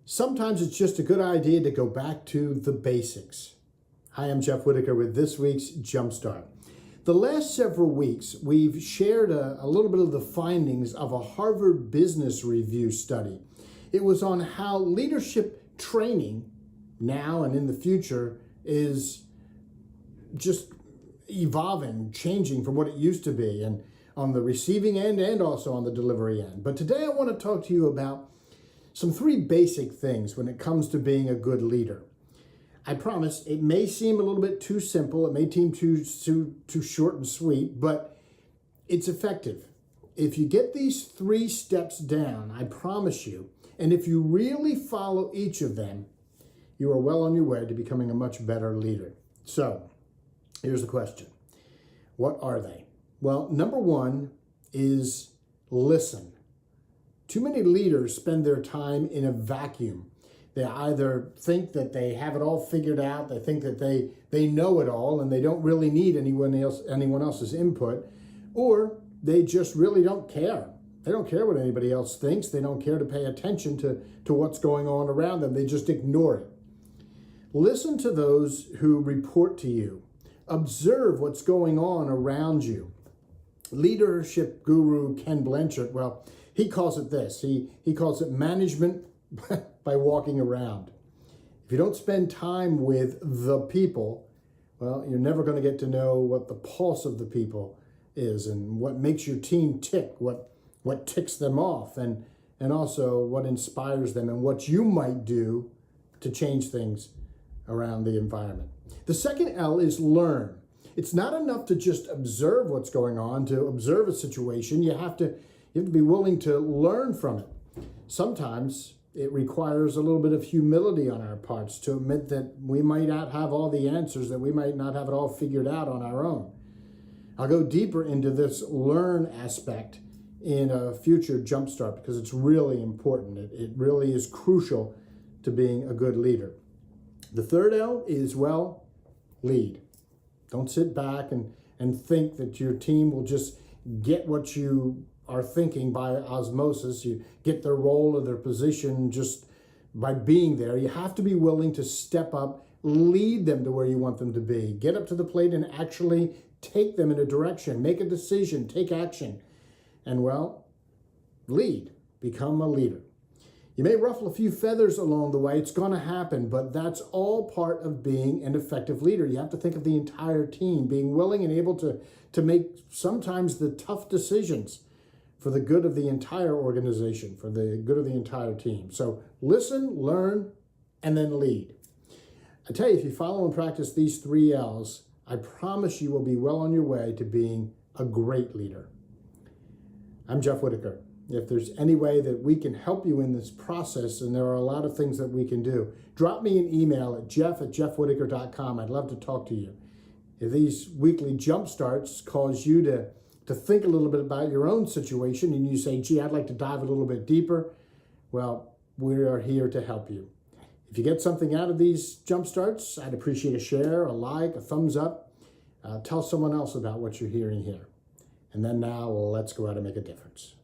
Sometimes it's just a good idea to go back to the basics. Hi, I'm Jeff Whitaker with this week's Jumpstart. The last several weeks, we've shared a little bit of the findings of a Harvard Business Review study. It was on how leadership training now and in the future is just evolving, changing from what it used to be, and on the receiving end and also on the delivery end. But today I want to talk to you about some three basic things when it comes to being a good leader. I promise it may seem a little bit too simple, it may seem too short and sweet, but it's effective. If you get these three steps down, I promise you, and if you really follow each of them, you are well on your way to becoming a much better leader. So, here's the question. What are they? Well, number one is listen. Too many leaders spend their time in a vacuum. They either think that they have it all figured out, they think that they know it all and they don't really need anyone else's input, or they just really don't care. They don't care what anybody else thinks. They don't care to pay attention to what's going on around them. They just ignore it. Listen to those who report to you. Observe what's going on around you. Leadership guru Ken Blanchard, well, he calls it this. He calls it management by walking around. If you don't spend time with the people, well, you're never going to get to know what the pulse of the people is and what makes your team tick, what ticks them off, and also what inspires them and what you might do to change things around the environment. The second L is learn. It's not enough to just observe what's going on, to observe a situation. You have to be willing to learn from it. Sometimes it requires a little bit of humility on our parts to admit that we might not have all the answers, that we might not have it all figured out on our own. I'll go deeper into this learn aspect in a future Jumpstart because it's really important. It really is crucial to being a good leader. The third L is, well, lead. Don't sit back and think that your team will just get what you are thinking by osmosis. You get their role or their position just by being there. You have to be willing to step up, lead them to where you want them to be. Get up to the plate and actually take them in a direction, make a decision, take action. And well, lead, become a leader. You may ruffle a few feathers along the way. It's going to happen, but that's all part of being an effective leader. You have to think of the entire team, being willing and able to make sometimes the tough decisions for the good of the entire organization, for the good of the entire team. So listen, learn, and then lead. I tell you, if you follow and practice these three L's, I promise you will be well on your way to being a great leader. I'm Jeff Whitaker. If there's any way that we can help you in this process, and there are a lot of things that we can do, drop me an email at jeff@jeffwhitaker.com. I'd love to talk to you. If these weekly Jumpstarts cause you to think a little bit about your own situation and you say, gee, I'd like to dive a little bit deeper, well, we are here to help you. If you get something out of these Jumpstarts, I'd appreciate a share, a like, a thumbs up. Tell someone else about what you're hearing here. And then now, let's go out and make a difference.